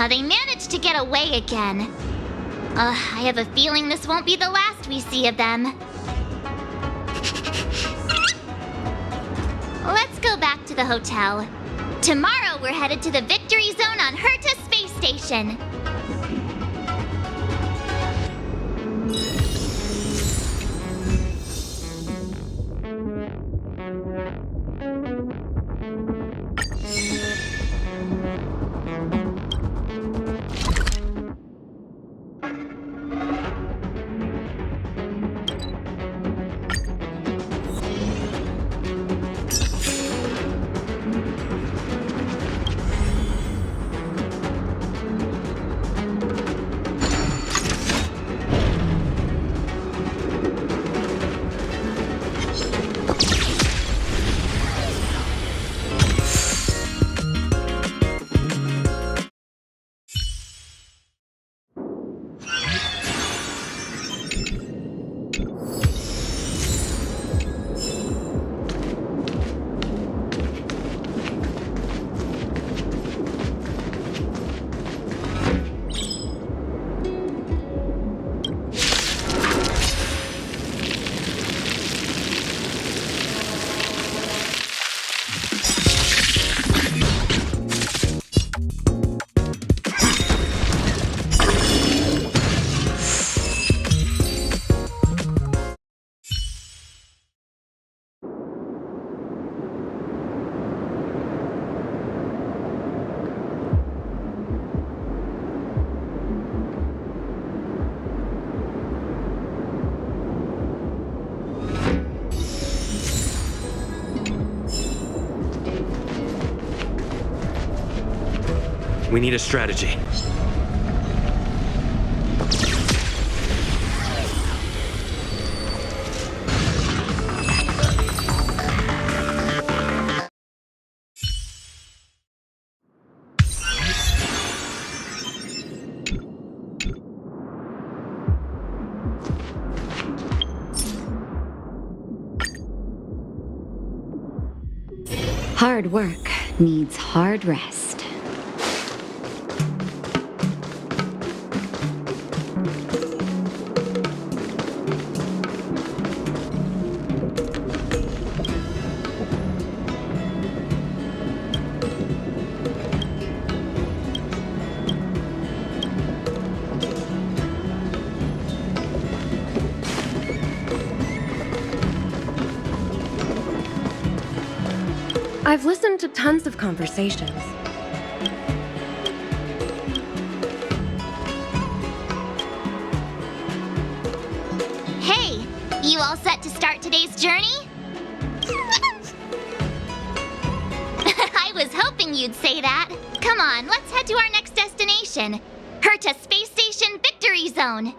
They managed to get away again. I have a feeling this won't be the last we see of them. Let's go back to the hotel. Tomorrow we're headed to the Victory Zone on Herta Space Station. We need a strategy. Hard work needs hard rest. I've listened to tons of conversations. Hey, you all set to start today's journey? I was hoping you'd say that. Come on, let's head to our next destination. Herta Space Station Victory Zone.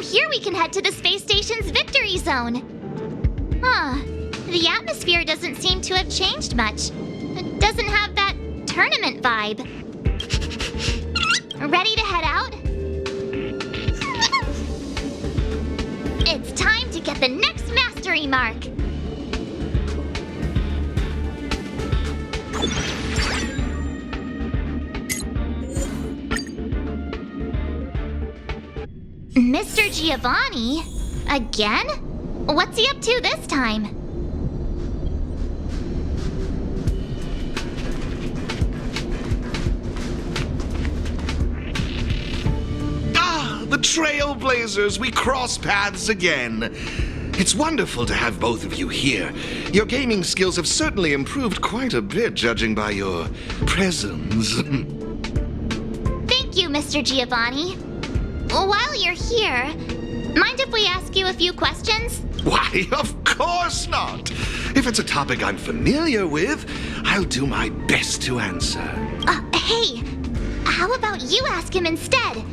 Here we can head to the space station's Victory Zone. The atmosphere doesn't seem to have changed much. It doesn't have that tournament vibe. Ready to head out? It's time to get the next mastery mark. Mr. Giovanni? Again? What's he up to this time? The Trailblazers! We cross paths again. It's wonderful to have both of you here. Your gaming skills have certainly improved quite a bit, judging by your presence. Thank you, Mr. Giovanni. While you're here, mind if we ask you a few questions? Why, of course not! If it's a topic I'm familiar with, I'll do my best to answer. Hey, how about you ask him instead?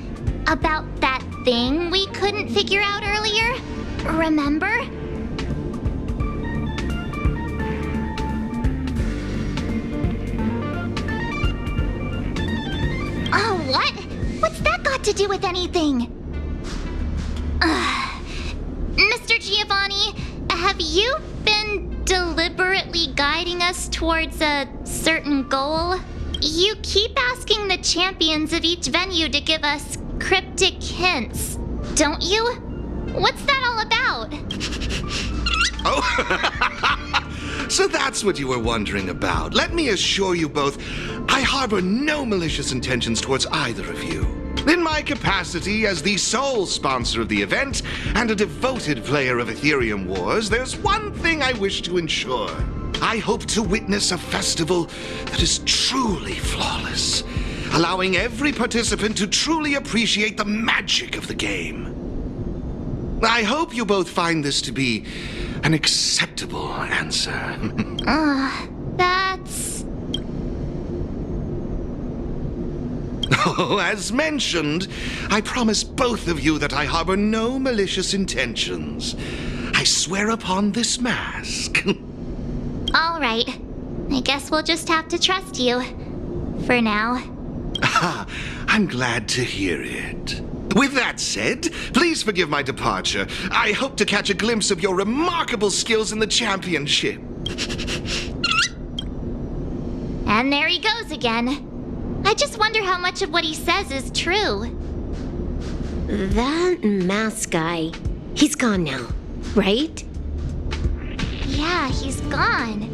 About that thing we couldn't figure out earlier? Remember? to do with anything. Mr. Giovanni, have you been deliberately guiding us towards a certain goal? You keep asking the champions of each venue to give us cryptic hints, don't you? What's that all about? Oh, so that's what you were wondering about. Let me assure you both, I harbor no malicious intentions towards either of you. In my capacity as the sole sponsor of the event and a devoted player of Aetherium Wars, there's one thing I wish to ensure. I hope to witness a festival that is truly flawless, allowing every participant to truly appreciate the magic of the game. I hope you both find this to be an acceptable answer. That's... Oh, as mentioned, I promise both of you that I harbor no malicious intentions. I swear upon this mask. All right. I guess we'll just have to trust you. For now. I'm glad to hear it. With that said, please forgive my departure. I hope to catch a glimpse of your remarkable skills in the championship. And there he goes again. I just wonder how much of what he says is true. That mask guy, he's gone now, right? Yeah, he's gone.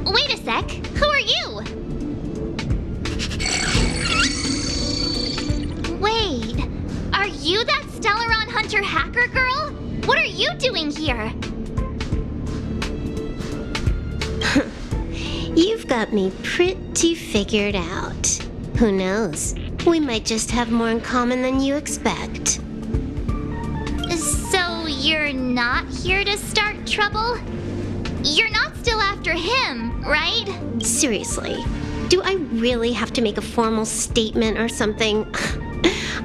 Wait a sec. Who are you? Wait. Are you that Stellaron Hunter hacker girl? What are you doing here? You've got me pretty figured out. Who knows? We might just have more in common than you expect. So you're not here to start trouble? You're not still after him, right? Seriously, do I really have to make a formal statement or something?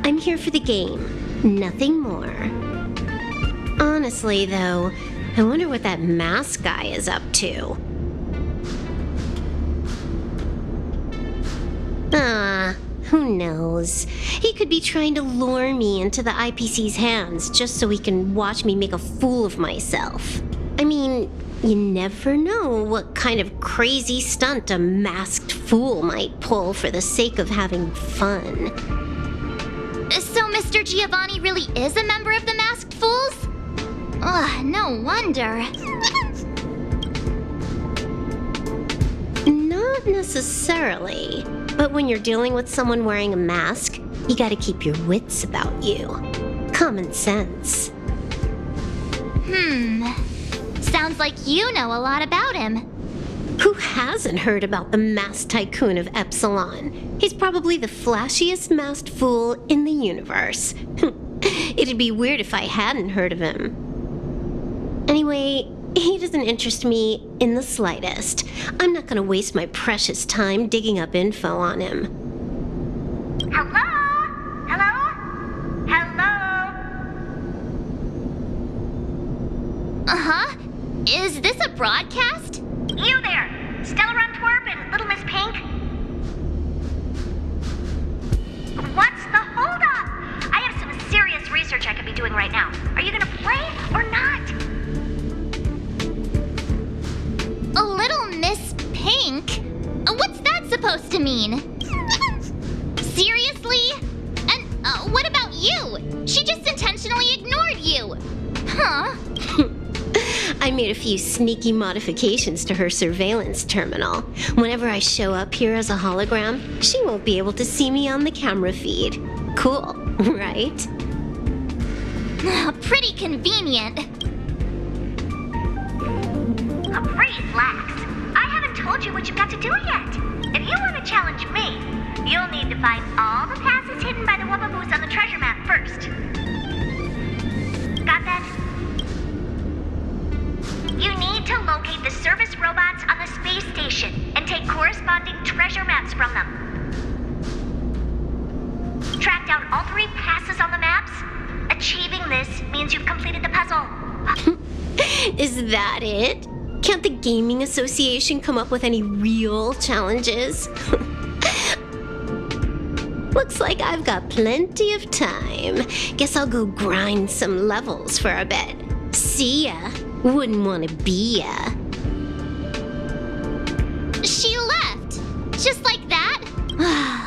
I'm here for the game, nothing more. Honestly, though, I wonder what that mask guy is up to. Who knows? He could be trying to lure me into the IPC's hands just so he can watch me make a fool of myself. I mean, you never know what kind of crazy stunt a masked fool might pull for the sake of having fun. So Mr. Giovanni really is a member of the Masked Fools? Ugh, no wonder. Not necessarily. But when you're dealing with someone wearing a mask, you gotta keep your wits about you. Common sense. Sounds like you know a lot about him. Who hasn't heard about the masked tycoon of Epsilon? He's probably the flashiest masked fool in the universe. It'd be weird if I hadn't heard of him. Anyway, he doesn't interest me in the slightest. I'm not gonna waste my precious time digging up info on him. Hello? Hello? Hello? Uh-huh. Is this a broadcast? You there! Stellaron Twerp and Little Miss Pink? What's the holdup? I have some serious research I could be doing right now. Are you gonna play or not? A Little Miss Pink? What's that supposed to mean? Seriously? And what about you? She just intentionally ignored you. Huh? I made a few sneaky modifications to her surveillance terminal. Whenever I show up here as a hologram, she won't be able to see me on the camera feed. Cool, right? Pretty convenient. Relax. I haven't told you what you've got to do yet. If you want to challenge me, you'll need to find all the passes hidden by the Wubbaboos on the treasure map first. Got that? You need to locate the service robots on the space station and take corresponding treasure maps from them. Track down all 3 passes on the maps. Achieving this means you've completed the puzzle. Is that it? Can't the Gaming Association come up with any real challenges? Looks like I've got plenty of time. Guess I'll go grind some levels for a bit. See ya. Wouldn't want to be ya. She left! Just like that?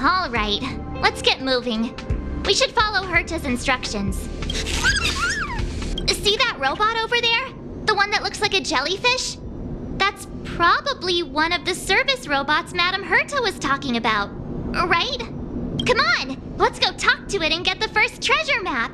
All right, let's get moving. We should follow Herta's instructions. See that robot over there? The one that looks like a jellyfish? That's probably one of the service robots Madame Herta was talking about, right? Come on, let's go talk to it and get the first treasure map.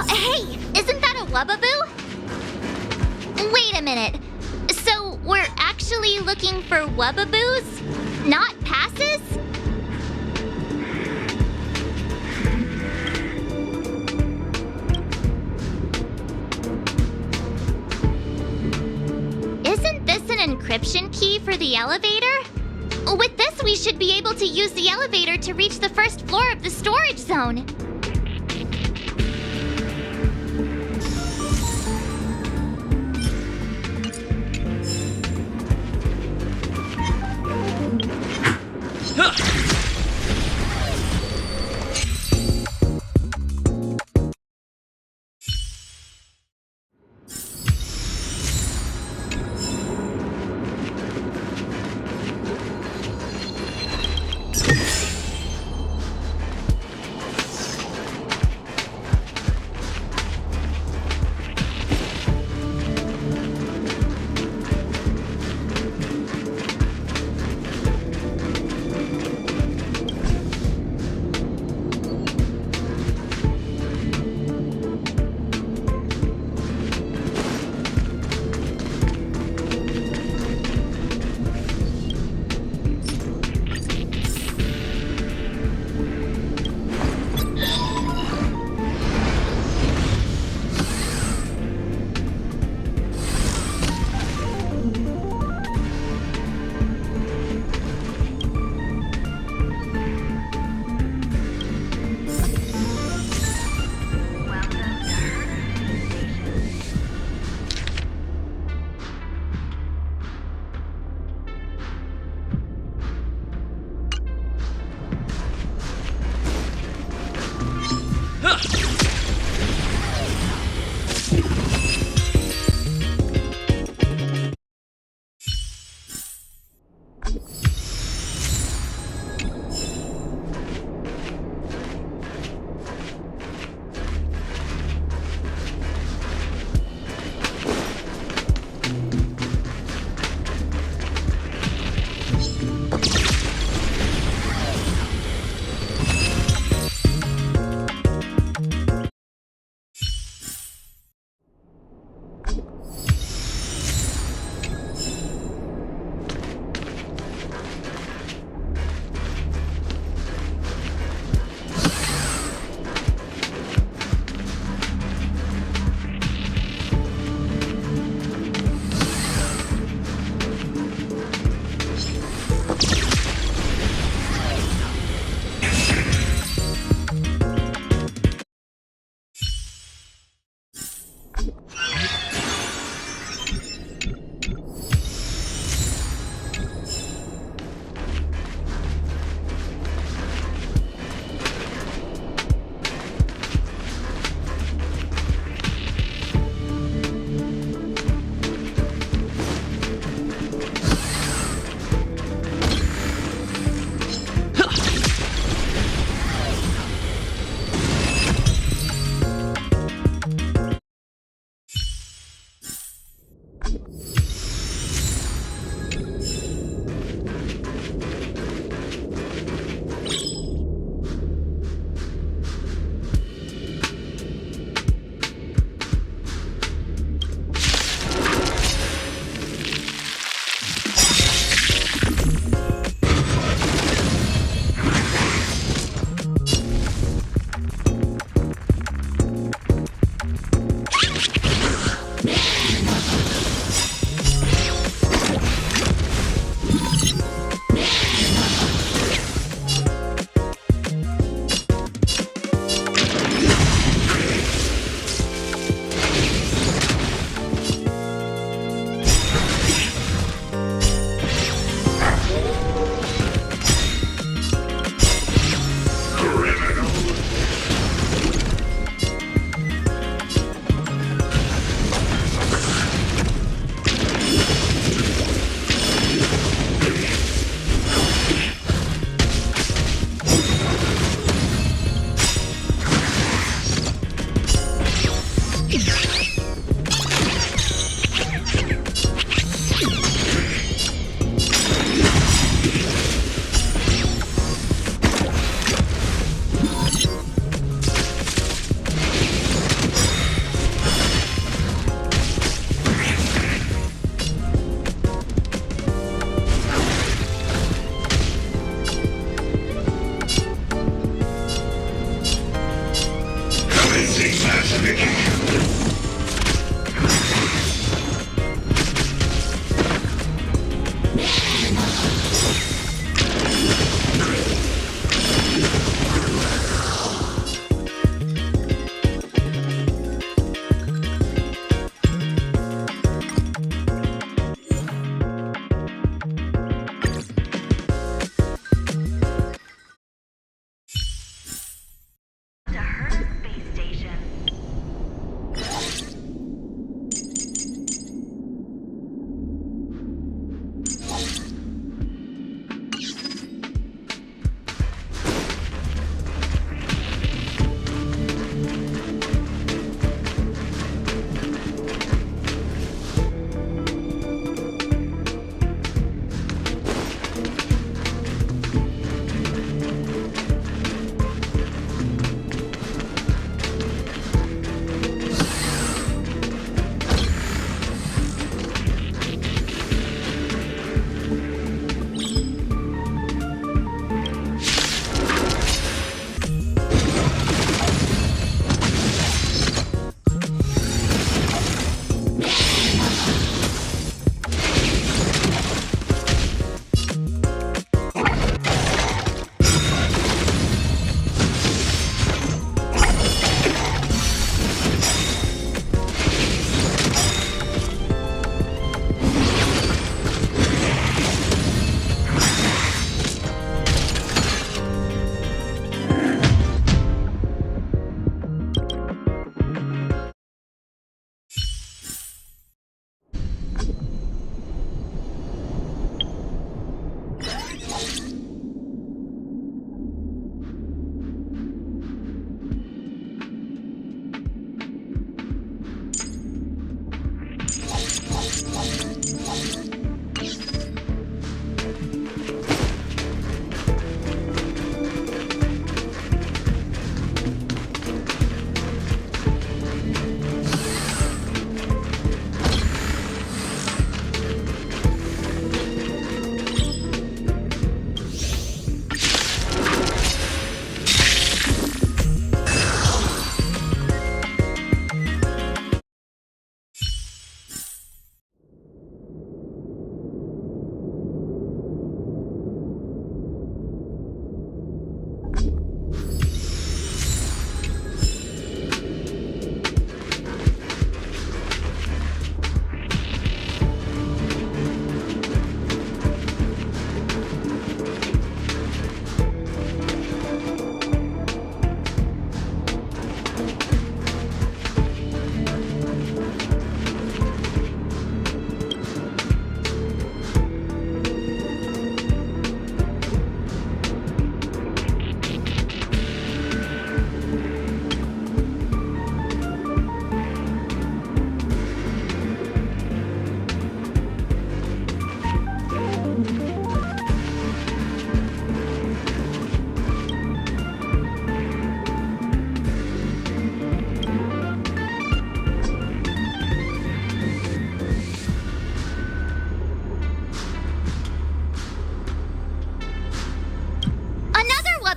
Hey, isn't that a Wubbaboo? Wait a minute. So we're actually looking for Wubbaboos, not passes? Isn't this an encryption key for the elevator? With this, we should be able to use the elevator to reach the first floor of the storage zone.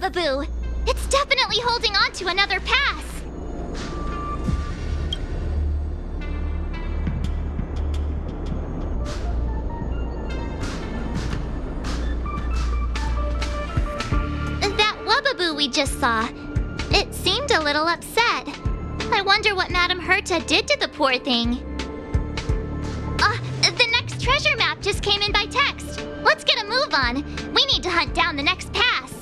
Wubaboo! It's definitely holding on to another pass! That Wubaboo we just saw, it seemed a little upset. I wonder what Madame Herta did to the poor thing. The next treasure map just came in by text. Let's get a move on. We need to hunt down the next pass.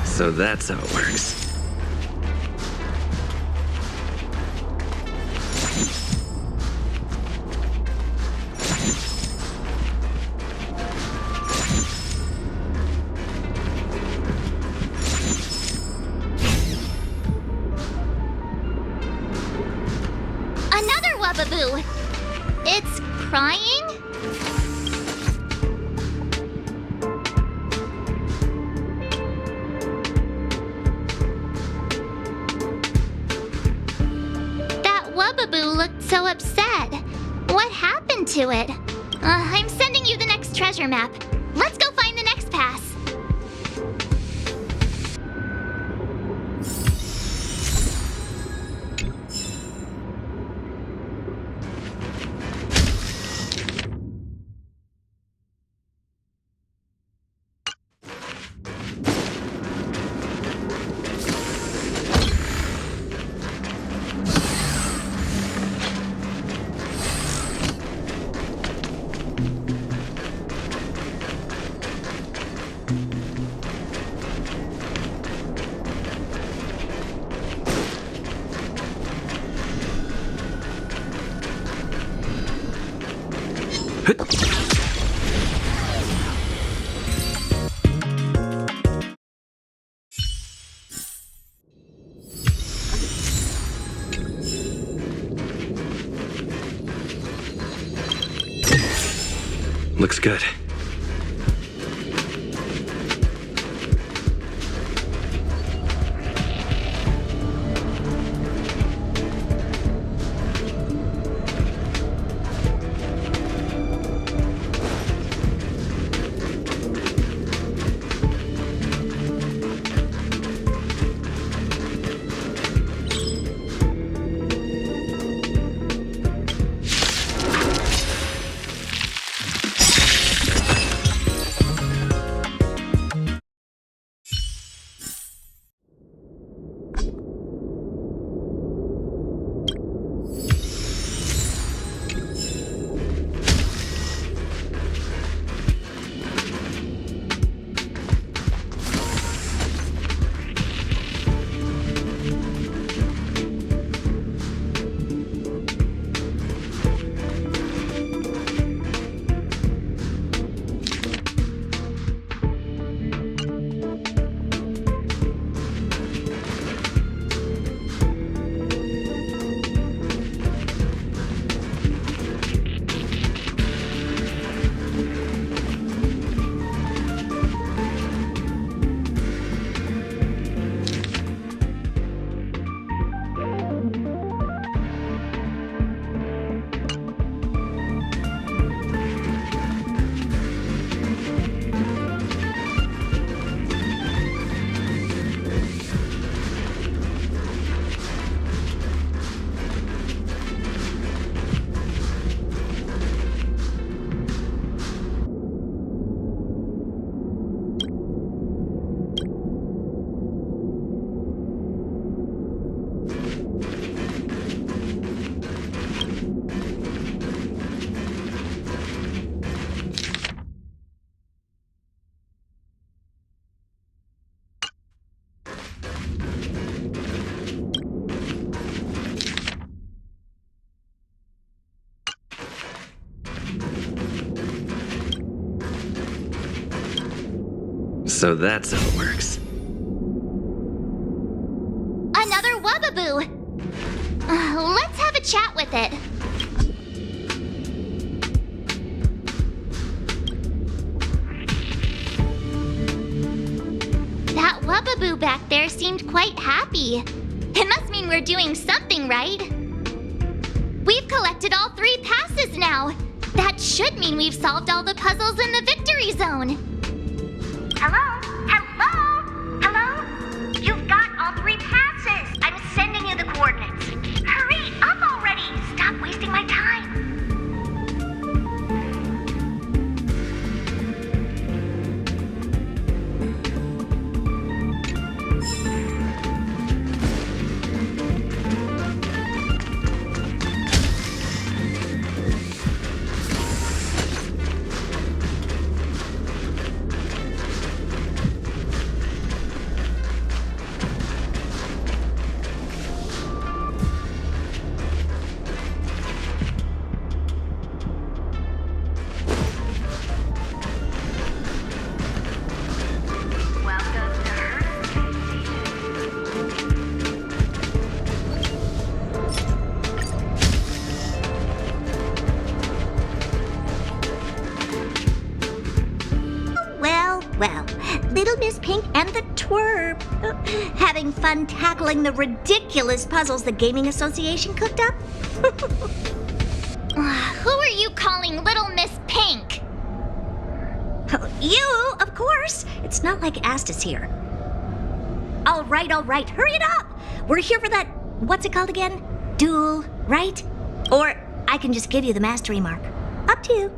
So that's how it works. Another Wubaboo! It's crying? Wubaboo looked so upset. What happened to it? I'm sending you the next treasure map. Let's go find the next pass. Looks good. So that's how it works. Another Wubbaboo! Let's have a chat with it. That Wubbaboo back there seemed quite happy. It must mean we're doing something right. We've collected all 3 passes now. That should mean we've solved all the puzzles in the victory zone. Hello? Hello? Hello? You've got all 3 passes. I'm sending you the coordinates. Hurry up already. Stop wasting my time. Well, Little Miss Pink and the Twerp. Having fun tackling the ridiculous puzzles the Gaming Association cooked up? Who are you calling Little Miss Pink? You, of course. It's not like Astus here. All right. Hurry it up. We're here for that, what's it called again? Duel, right? Or I can just give you the mastery mark. Up to you.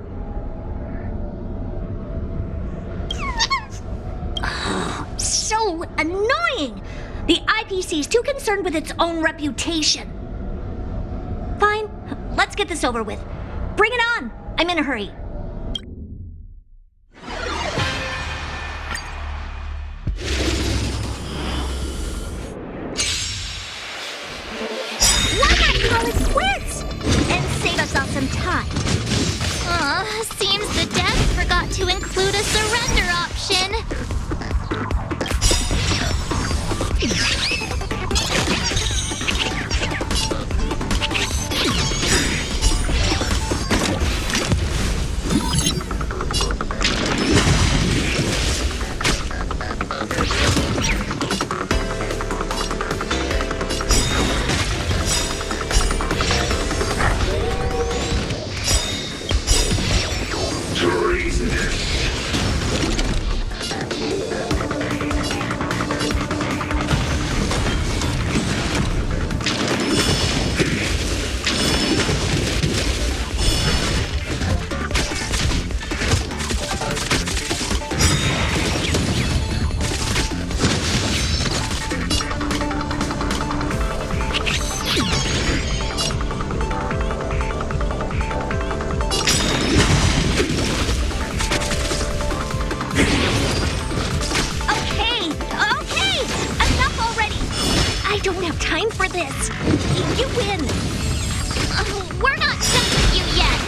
So annoying! The IPC's too concerned with its own reputation. Fine, let's get this over with. Bring it on! I'm in a hurry. Why not call it quits? And save ourselves some time. Seems the devs forgot to include a surrender option. Time for this. You win. We're not done with you yet.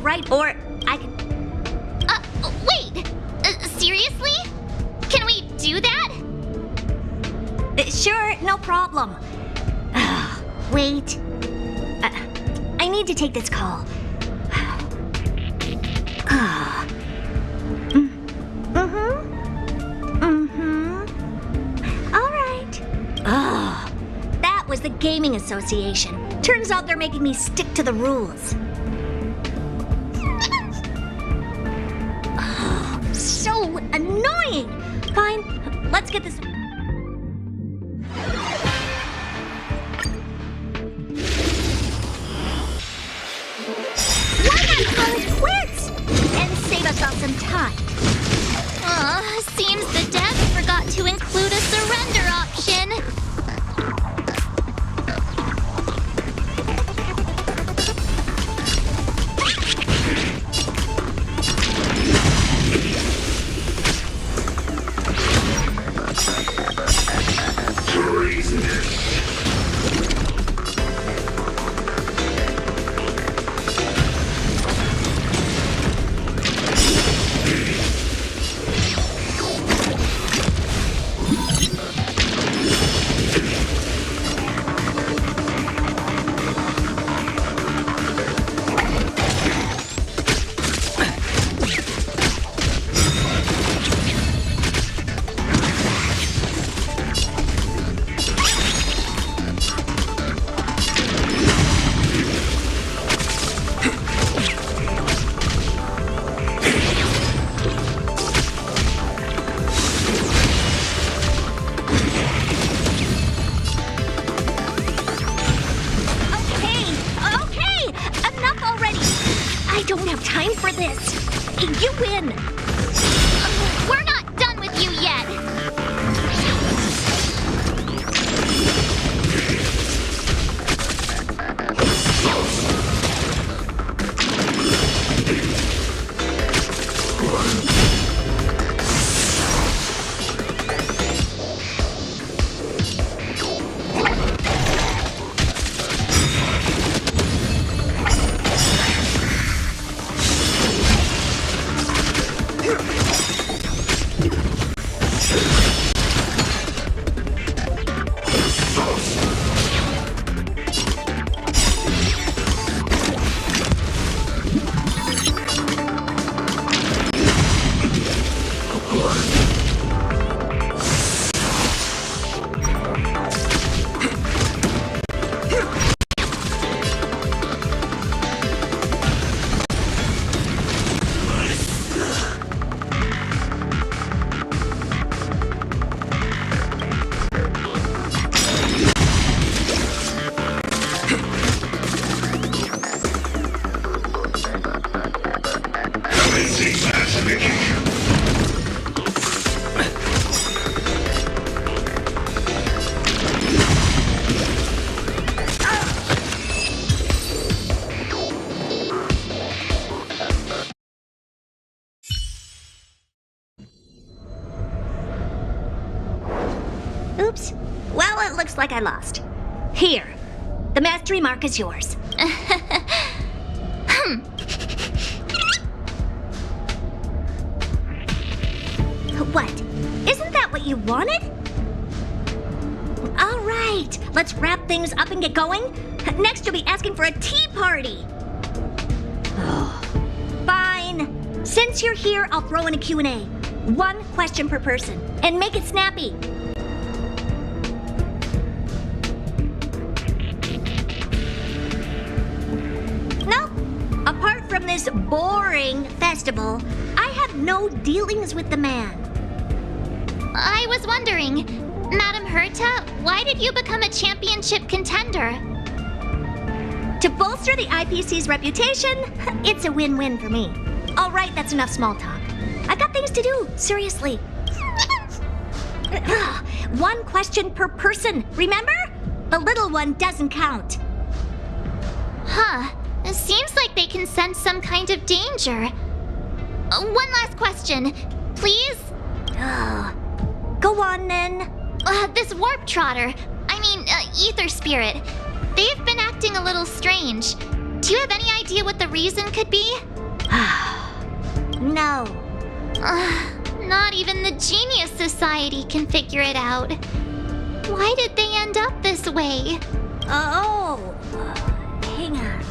right, or I could... Wait! Seriously? Can we do that? Sure, no problem. Wait. I need to take this call. All right. That was the Gaming Association. Turns out they're making me stick to the rules. So annoying! Fine, let's get this... Why not call it quits? And save us all some time. Seems the devs forgot to include a surrender option. time for this. You win. We're not done with you yet. Oops. Well, it looks like I lost. Here. The mastery mark is yours. What? Isn't that what you wanted? All right. Let's wrap things up and get going. Next, you'll be asking for a tea party. Fine. Since you're here, I'll throw in a Q&A. 1 question per person. And make it snappy. No. Apart from this boring festival, I have no dealings with the man. I was wondering, Madam Herta, why did you become a championship contender? To bolster the IPC's reputation, it's a win-win for me. All right, that's enough small talk. I got things to do, seriously. 1 question per person, remember? The little one doesn't count. Huh. It seems like they can sense some kind of danger. 1 last question, please? Go on, then. This warp trotter, ether spirit, they've been acting a little strange. Do you have any idea what the reason could be? No. Not even the Genius Society can figure it out. Why did they end up this way? Hang on.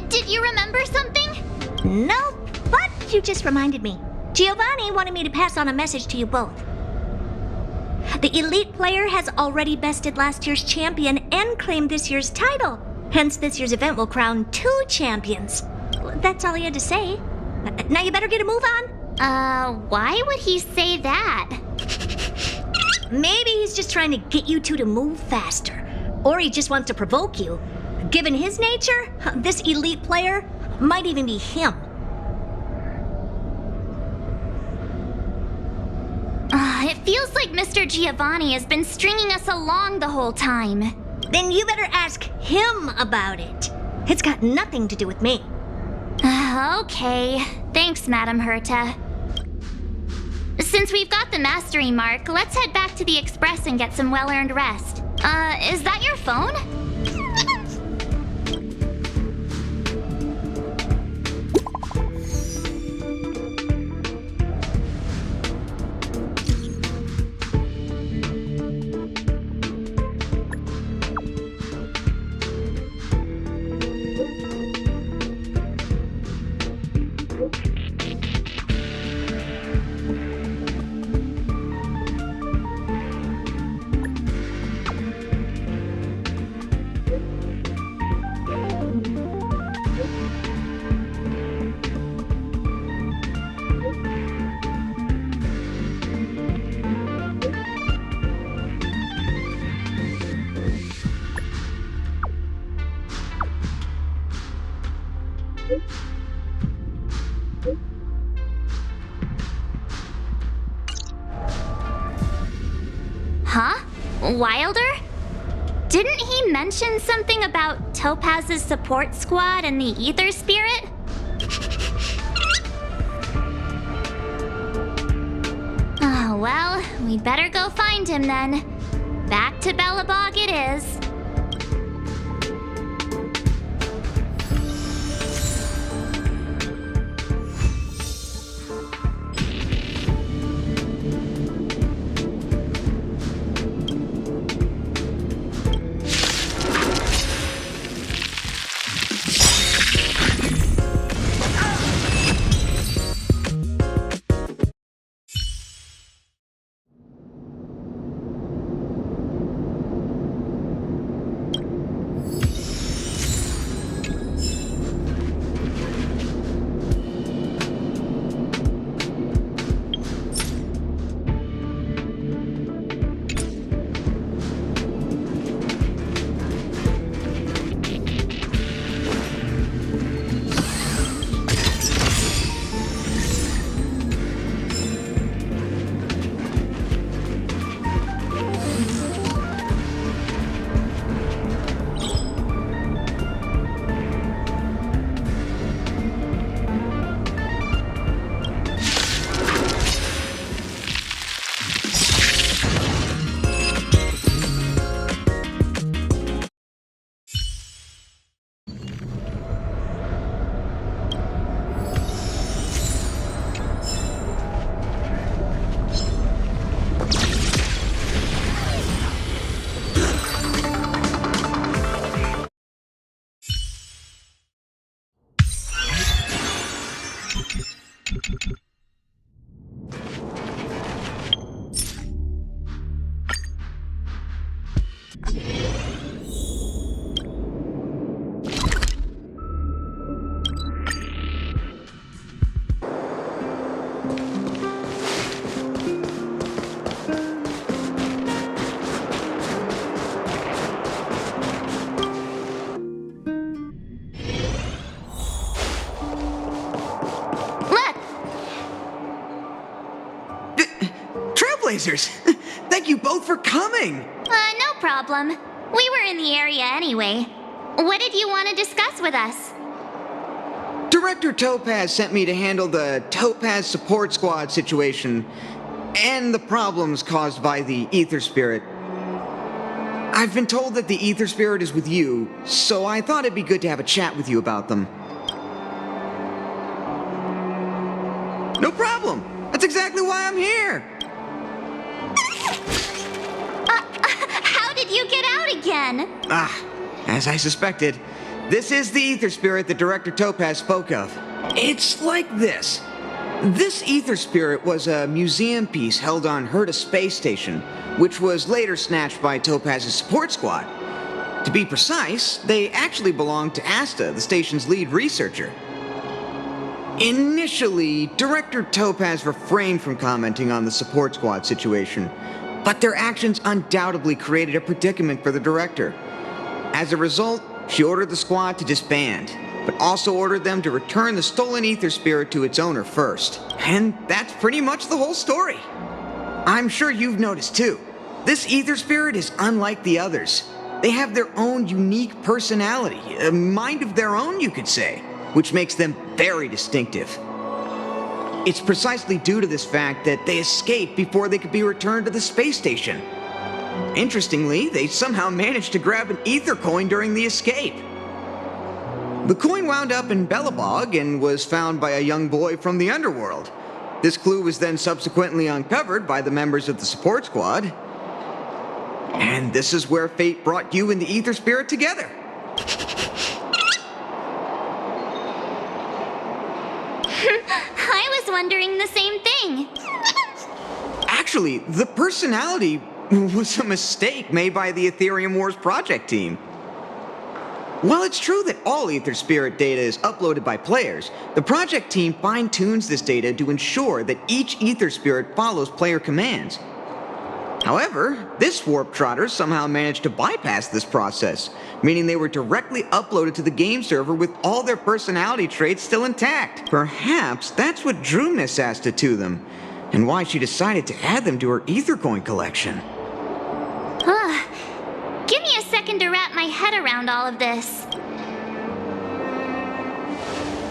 Did you remember something? Nope, but you just reminded me. Giovanni wanted me to pass on a message to you both. The elite player has already bested last year's champion and claimed this year's title. Hence, this year's event will crown 2 champions. That's all he had to say. Now you better get a move on. Why would he say that? Maybe he's just trying to get you two to move faster. Or he just wants to provoke you. Given his nature, this elite player might even be him. It feels like Mr. Giovanni has been stringing us along the whole time. Then you better ask him about it. It's got nothing to do with me. Okay. Thanks, Madam Herta. Since we've got the mastery mark, let's head back to the Express and get some well-earned rest. Is that your phone? Huh? Wilder? Didn't he mention something about Topaz's support squad and the Ether Spirit? Oh, well, we'd better go find him then. Back to Bellabog it is. Trailblazers! Thank you both for coming! No problem. We were in the area anyway. What did you want to discuss with us? Director Topaz sent me to handle the Topaz Support Squad situation and the problems caused by the Ether Spirit. I've been told that the Ether Spirit is with you, so I thought it'd be good to have a chat with you about them. No problem. That's exactly why I'm here. How did you get out again? As I suspected, this is the Aether Spirit that Director Topaz spoke of. It's like this. This Aether Spirit was a museum piece held on Herta space station, which was later snatched by Topaz's support squad. To be precise, they actually belonged to Asta, the station's lead researcher. Initially, Director Topaz refrained from commenting on the support squad situation, but their actions undoubtedly created a predicament for the director. As a result, she ordered the squad to disband, but also ordered them to return the stolen Aether Spirit to its owner first. And that's pretty much the whole story. I'm sure you've noticed too. This Aether Spirit is unlike the others. They have their own unique personality, a mind of their own, you could say, which makes them very distinctive. It's precisely due to this fact that they escaped before they could be returned to the space station. Interestingly, they somehow managed to grab an Aether coin during the escape. The coin wound up in Belobog and was found by a young boy from the underworld. This clue was then subsequently uncovered by the members of the support squad. And this is where fate brought you and the Aether Spirit together. I was wondering the same thing. Actually, the personality was a mistake made by the Aetherium Wars project team. While it's true that all Aether Spirit data is uploaded by players, the project team fine-tunes this data to ensure that each Aether Spirit follows player commands. However, this Warp Trotter somehow managed to bypass this process, meaning they were directly uploaded to the game server with all their personality traits still intact. Perhaps that's what drew Miss Asta to them, and why she decided to add them to her Aether Coin collection. Give me a second to wrap my head around all of this.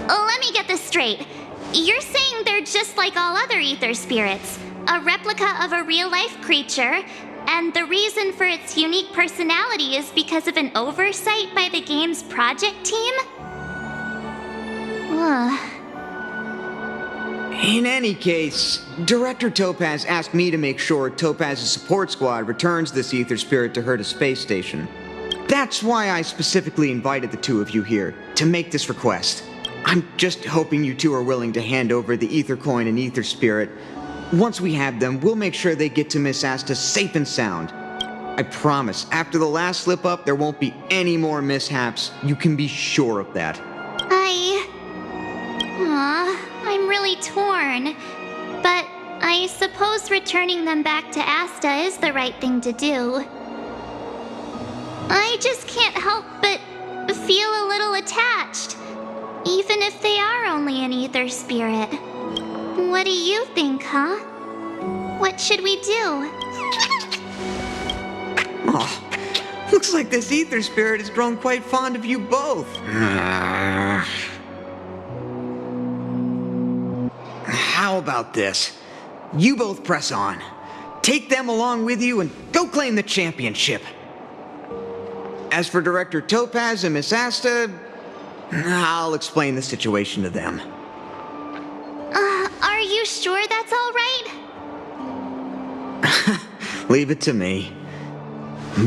Let me get this straight. You're saying they're just like all other Aether Spirits, a replica of a real-life creature, and the reason for its unique personality is because of an oversight by the game's project team? In any case, Director Topaz asked me to make sure Topaz's support squad returns this Aether Spirit to Herta space station. That's why I specifically invited the two of you here, to make this request. I'm just hoping you two are willing to hand over the Aether Coin and Aether Spirit. Once we have them, we'll make sure they get to Miss Asta safe and sound. I promise, after the last slip-up, there won't be any more mishaps. You can be sure of that. I'm really torn. But I suppose returning them back to Asta is the right thing to do. I just can't help but feel a little attached, even if they are only an Aether Spirit. What do you think, huh? What should we do? Oh, looks like this Aether Spirit has grown quite fond of you both. How about this? You both press on. Take them along with you and go claim the championship. As for Director Topaz and Miss Asta, I'll explain the situation to them. Are you sure that's all right? Leave it to me.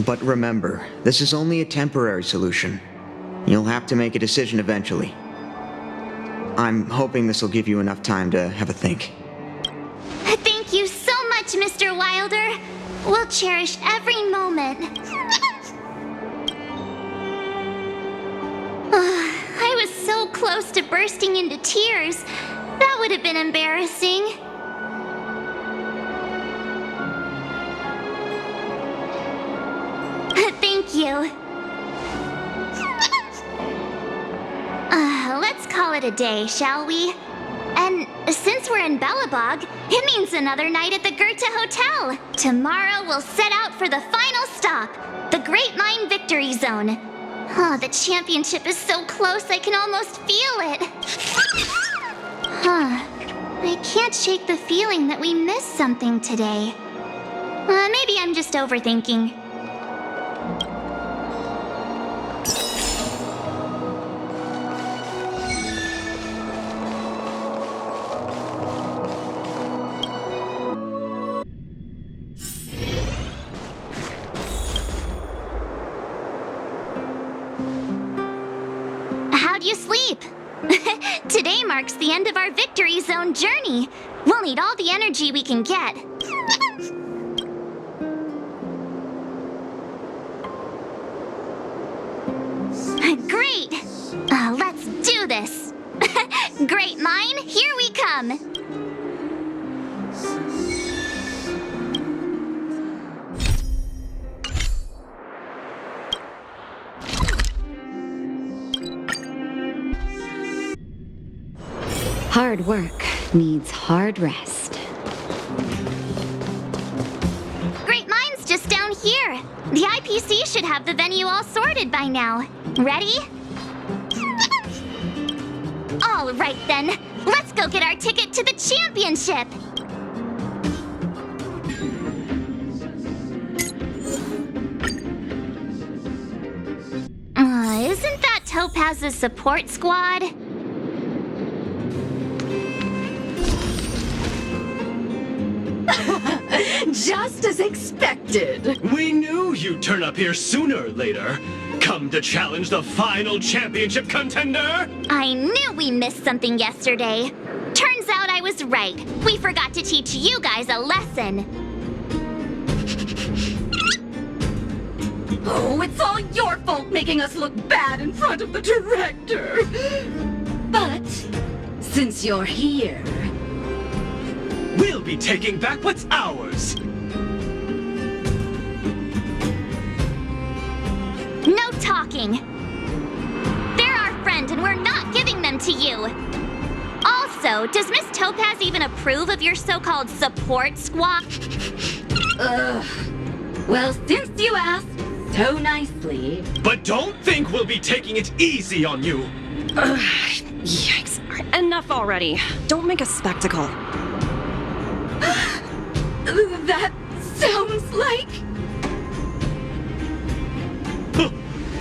But remember, this is only a temporary solution. You'll have to make a decision eventually. I'm hoping this will give you enough time to have a think. Thank you so much, Mr. Wilder. We'll cherish every moment. I was so close to bursting into tears. That would have been embarrassing. Thank you. Let's call it a day, shall we? And since we're in Belobog, it means another night at the Goethe Hotel. Tomorrow we'll set out for the final stop, the Great Mine Victory Zone. The championship is so close I can almost feel it. I can't shake the feeling that we missed something today. Maybe I'm just overthinking. how'd you sleep? Today marks the end of our victory zone journey. We'll need all the energy we can get. Great! Let's do this! Great mine, here we come! Hard work needs hard rest. Great mine's just down here. The IPC should have the venue all sorted by now. Ready? All right then, let's go get our ticket to the championship! Isn't that Topaz's support squad? Just as expected. We knew you'd turn up here sooner or later. Come to challenge the final championship contender? I knew we missed something yesterday. Turns out I was right. We forgot to teach you guys a lesson. Oh, it's all your fault making us look bad in front of the director. But since you're here, We'll be taking back what's ours. No talking. They're our friend and we're not giving them to you. Also, does Miss Topaz even approve of your so-called support squad? well, since you asked so nicely. But don't think we'll be taking it easy on you. Yikes. Enough already. Don't make a spectacle. That sounds like...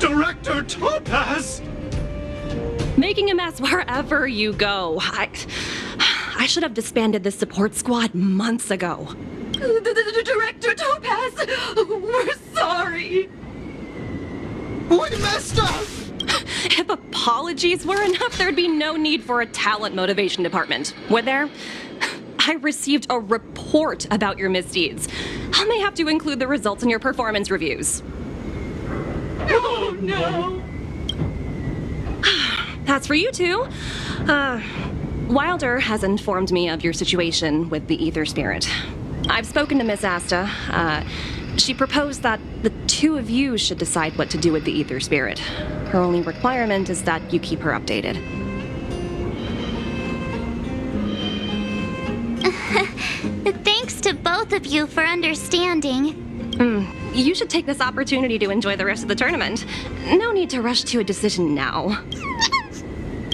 Director Topaz! Making a mess wherever you go. I should have disbanded this support squad months ago. Director Topaz, we're sorry. We messed up! If apologies were enough, there'd be no need for a talent motivation department, would there? I received a report about your misdeeds. I may have to include the results in your performance reviews. Oh, no. That's for you two. Wilder has informed me of your situation with the Ether Spirit. I've spoken to Miss Asta. She proposed that the two of you should decide what to do with the Ether Spirit. Her only requirement is that you keep her updated. Thanks to both of you for understanding. You should take this opportunity to enjoy the rest of the tournament. No need to rush to a decision now.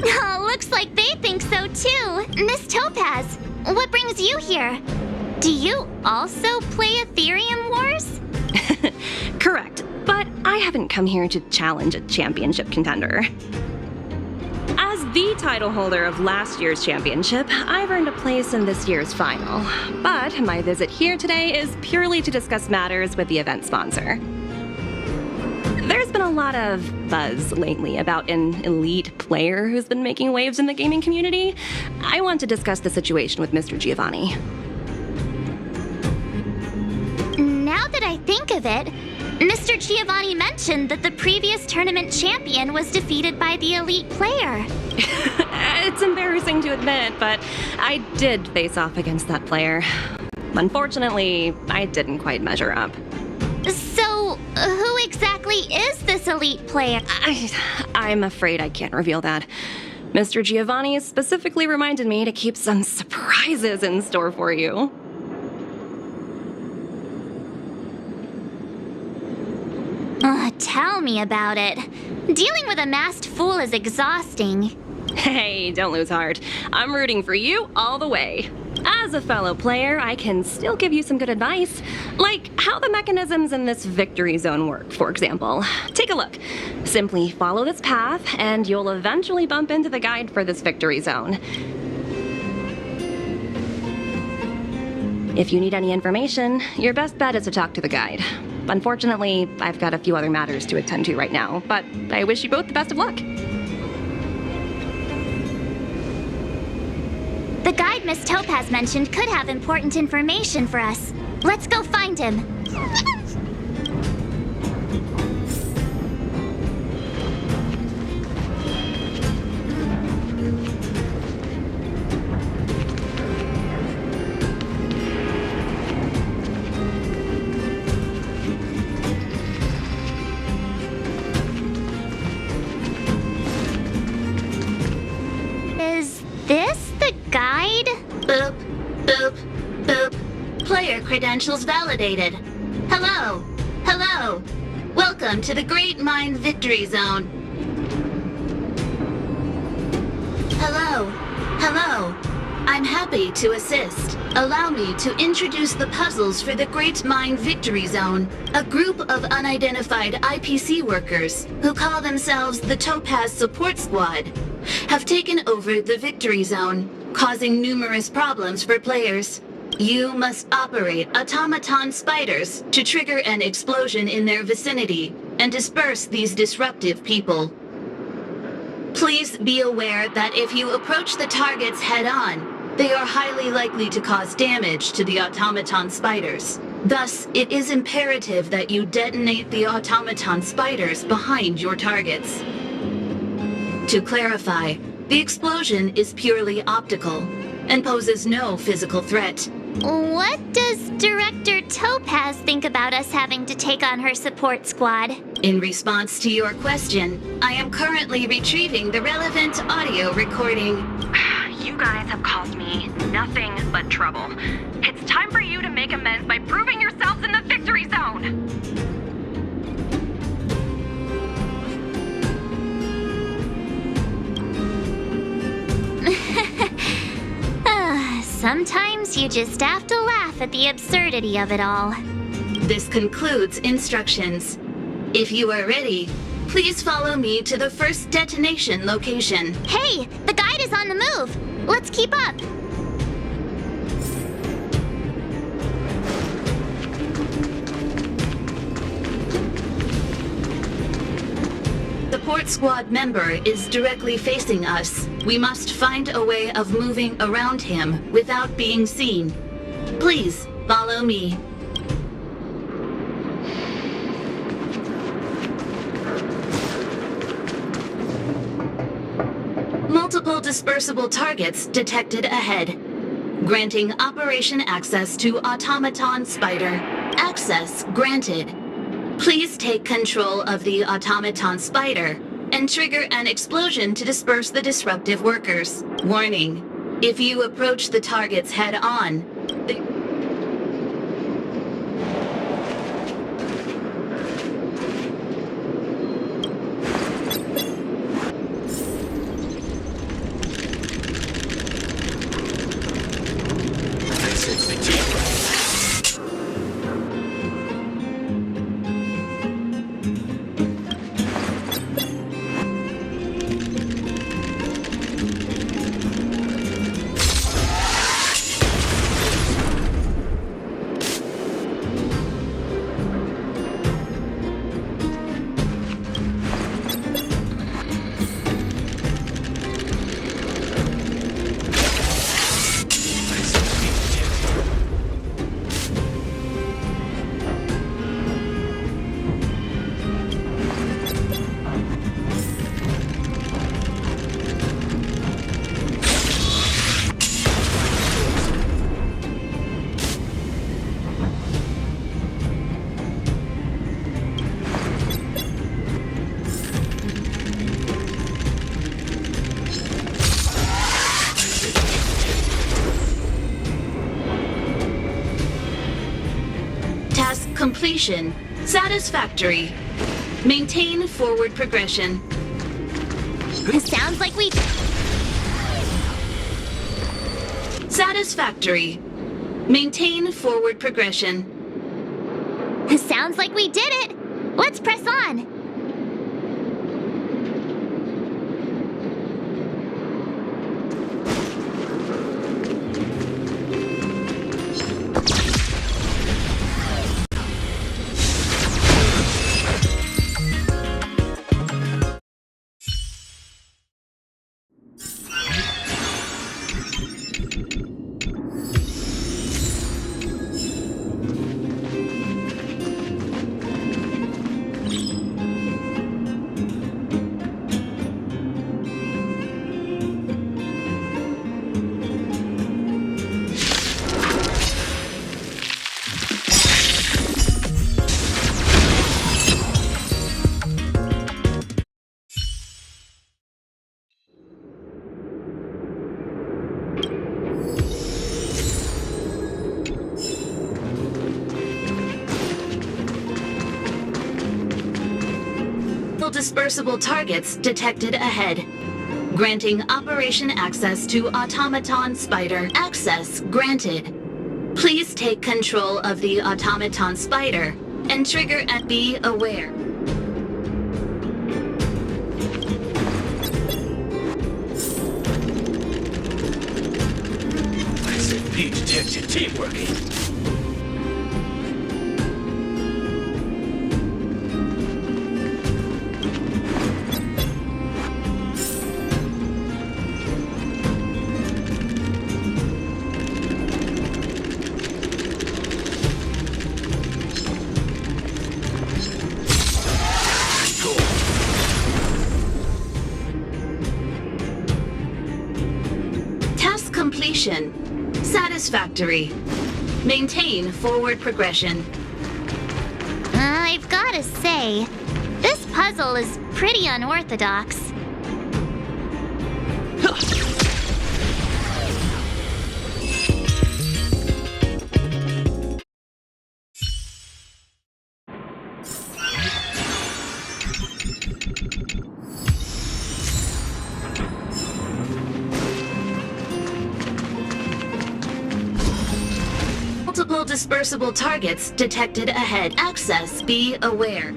Oh, looks like they think so too. Miss Topaz, what brings you here? Do you also play Aetherium Wars? Correct, but I haven't come here to challenge a championship contender. As the title holder of last year's championship, I've earned a place in this year's final. But my visit here today is purely to discuss matters with the event sponsor. There's been a lot of buzz lately about an elite player who's been making waves in the gaming community. I want to discuss the situation with Mr. Giovanni. Now that I think of it, Mr. Giovanni mentioned that the previous tournament champion was defeated by the elite player. It's embarrassing to admit, but I did face off against that player. Unfortunately, I didn't quite measure up. So, who exactly is this elite player? I'm afraid I can't reveal that. Mr. Giovanni specifically reminded me to keep some surprises in store for you. Tell me about it. Dealing with a masked fool is exhausting. Hey, don't lose heart. I'm rooting for you all the way. As a fellow player, I can still give you some good advice, like how the mechanisms in this victory zone work, for example. Take a look. Simply follow this path, and you'll eventually bump into the guide for this victory zone. If you need any information, your best bet is to talk to the guide. Unfortunately, I've got a few other matters to attend to right now, but I wish you both the best of luck. droid Miss Topaz mentioned could have important information for us. Let's go find him. Is this the guide? Boop, boop, boop. Player credentials validated. Hello, hello. Welcome to the Great Mind Victory Zone. Hello, hello. I'm happy to assist. Allow me to introduce the puzzles for the Great Mind Victory Zone, a group of unidentified IPC workers who call themselves the Topaz Support Squad, have taken over the Victory Zone, causing numerous problems for players. You must operate automaton spiders to trigger an explosion in their vicinity and disperse these disruptive people. Please be aware that if you approach the targets head-on, they are highly likely to cause damage to the automaton spiders. Thus, it is imperative that you detonate the automaton spiders behind your targets. To clarify, the explosion is purely optical and poses no physical threat. What does Director Topaz think about us having to take on her support squad? In response to your question, I am currently retrieving the relevant audio recording. You guys have caused me nothing but trouble. It's time for you to make amends by proving yourselves in the victory zone! Sometimes you just have to laugh at the absurdity of it all. This concludes instructions. If you are ready, please follow me to the first detonation location. Hey, the guide is on the move. Let's keep up. Support squad member is directly facing us. We must find a way of moving around him without being seen. Please follow me. Multiple dispersible targets detected ahead. Granting operation access to automaton spider. Access granted. Please take control of the automaton spider and trigger an explosion to disperse the disruptive workers. Warning, if you approach the targets head-on, completion. Satisfactory. Maintain forward progression. Sounds like we... Satisfactory. Maintain forward progression. Sounds like we did it. Let's press on. dispersible targets detected ahead. Granting operation access to Automaton Spider. Access granted. Please take control of the Automaton Spider and trigger and be aware. SFP detected. Team working. Satisfactory. Maintain forward progression. I've gotta say, this puzzle is pretty unorthodox. Multiple dispersible targets detected ahead. Access be aware.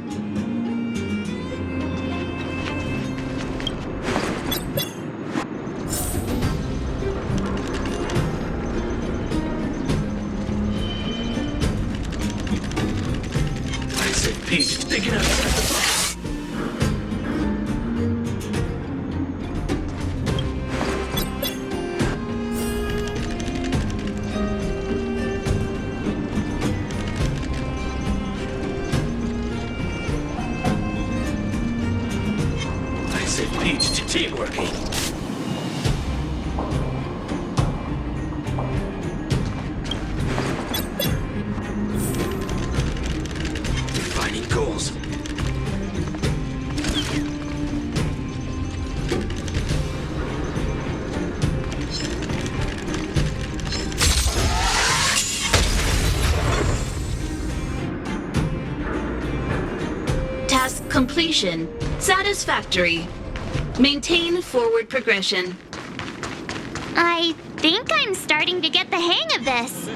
SFP sticking out. Team working. Defining goals. Task completion. Satisfactory. Maintain forward progression. I think I'm starting to get the hang of this.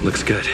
Looks good.